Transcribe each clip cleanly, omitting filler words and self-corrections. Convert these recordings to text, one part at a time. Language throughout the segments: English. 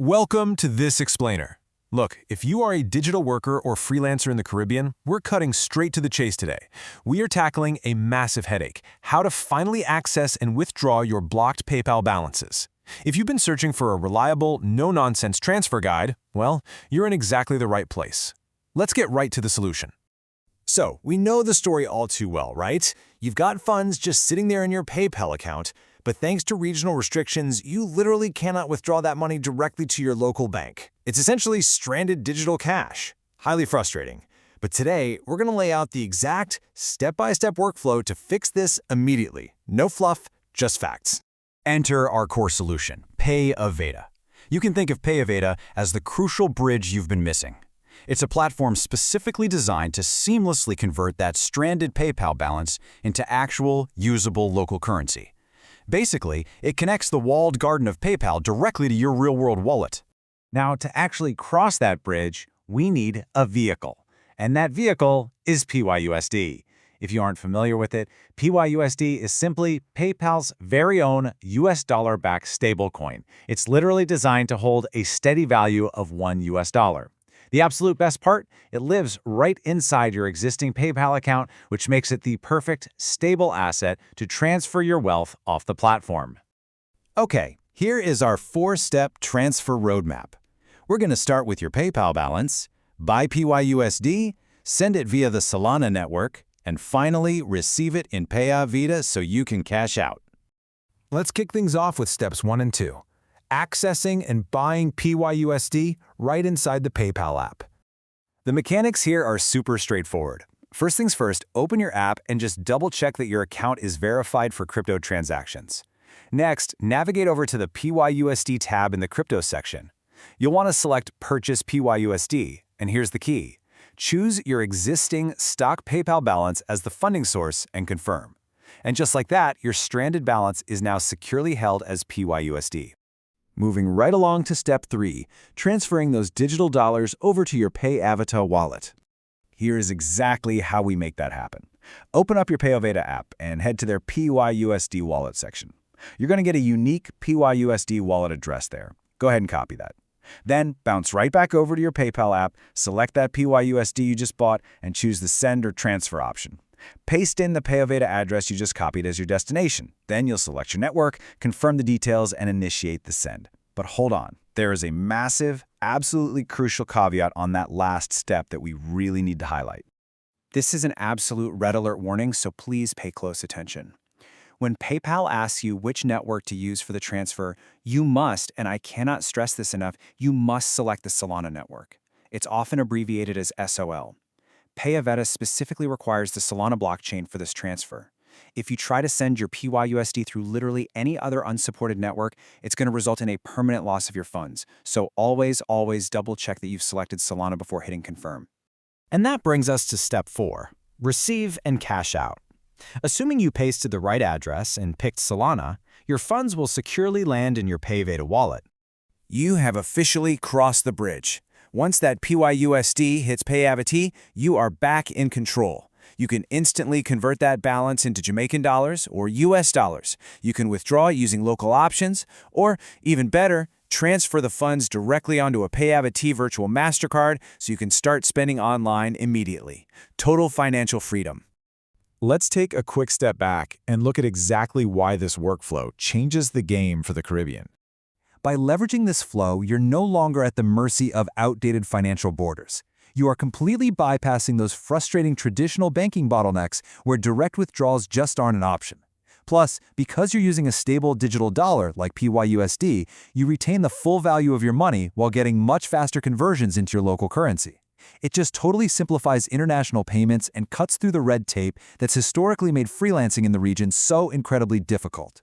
Welcome to This Explainer. Look, if you are a digital worker or freelancer in the Caribbean, we're cutting straight to the chase today. We are tackling a massive headache: how to finally access and withdraw your blocked PayPal balances. If you've been searching for a reliable, no-nonsense transfer guide, well, you're in exactly the right place. Let's get right to the solution. So, we know the story all too well, right? You've got funds just sitting there in your PayPal account, but thanks to regional restrictions, you literally cannot withdraw that money directly to your local bank. It's essentially stranded digital cash. Highly frustrating. But today, we're going to lay out the exact step-by-step workflow to fix this immediately. No fluff, just facts. Enter our core solution, PayAveta. You can think of PayAveta as the crucial bridge you've been missing. It's a platform specifically designed to seamlessly convert that stranded PayPal balance into actual, usable local currency. Basically, it connects the walled garden of PayPal directly to your real-world wallet. Now, to actually cross that bridge, we need a vehicle. And that vehicle is PYUSD. If you aren't familiar with it, PYUSD is simply PayPal's very own US dollar-backed stablecoin. It's literally designed to hold a steady value of $1. The absolute best part? It lives right inside your existing PayPal account, which makes it the perfect, stable asset to transfer your wealth off the platform. Okay, here is our 4-step transfer roadmap. We're going to start with your PayPal balance, buy PYUSD, send it via the Solana network, and finally receive it in PayAveta so you can cash out. Let's kick things off with steps 1 and 2. Accessing and buying PYUSD right inside the PayPal app. The mechanics here are super straightforward. First things first, open your app and just double-check that your account is verified for crypto transactions. Next, navigate over to the PYUSD tab in the crypto section. You'll want to select Purchase PYUSD, and here's the key. Choose your existing stock PayPal balance as the funding source and confirm. And just like that, your stranded balance is now securely held as PYUSD. Moving right along to step 3, transferring those digital dollars over to your PayAveta wallet. Here is exactly how we make that happen. Open up your PayAveta app and head to their PYUSD wallet section. You're going to get a unique PYUSD wallet address there. Go ahead and copy that. Then bounce right back over to your PayPal app, select that PYUSD you just bought, and choose the send or transfer option. Paste in the PayAveta address you just copied as your destination. Then you'll select your network, confirm the details, and initiate the send. But hold on, there is a massive, absolutely crucial caveat on that last step that we really need to highlight. This is an absolute red alert warning, so please pay close attention. When PayPal asks you which network to use for the transfer, you must, and I cannot stress this enough, you must select the Solana network. It's often abbreviated as SOL. PayAveta specifically requires the Solana blockchain for this transfer. If you try to send your PYUSD through literally any other unsupported network, it's going to result in a permanent loss of your funds. So always double check that you've selected Solana before hitting confirm. And that brings us to step 4, receive and cash out. Assuming you pasted the right address and picked Solana, your funds will securely land in your PayAveta wallet. You have officially crossed the bridge. Once that PYUSD hits PayAveta, you are back in control. You can instantly convert that balance into Jamaican dollars or US dollars. You can withdraw using local options, or even better, transfer the funds directly onto a PayAveta virtual MasterCard so you can start spending online immediately. Total financial freedom. Let's take a quick step back and look at exactly why this workflow changes the game for the Caribbean. By leveraging this flow, you're no longer at the mercy of outdated financial borders. You are completely bypassing those frustrating traditional banking bottlenecks where direct withdrawals just aren't an option. Plus, because you're using a stable digital dollar like PYUSD, you retain the full value of your money while getting much faster conversions into your local currency. It just totally simplifies international payments and cuts through the red tape that's historically made freelancing in the region so incredibly difficult.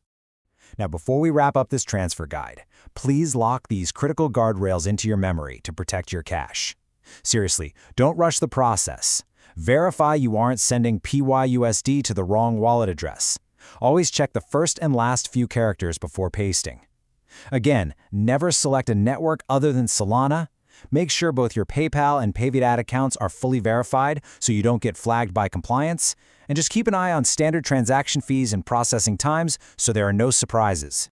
Now, before we wrap up this transfer guide, please lock these critical guardrails into your memory to protect your cash. Seriously, don't rush the process. Verify you aren't sending PYUSD to the wrong wallet address. Always check the first and last few characters before pasting. Again, never select a network other than Solana. Make sure both your PayPal and PayAveta accounts are fully verified so you don't get flagged by compliance. And just keep an eye on standard transaction fees and processing times so there are no surprises.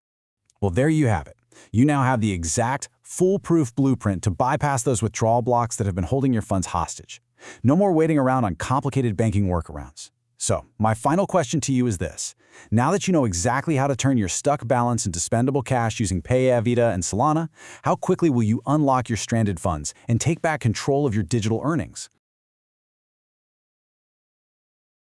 Well, there you have it. You now have the exact, foolproof blueprint to bypass those withdrawal blocks that have been holding your funds hostage. No more waiting around on complicated banking workarounds. So, my final question to you is this. Now that you know exactly how to turn your stuck balance into spendable cash using PayAveta and Solana, how quickly will you unlock your stranded funds and take back control of your digital earnings?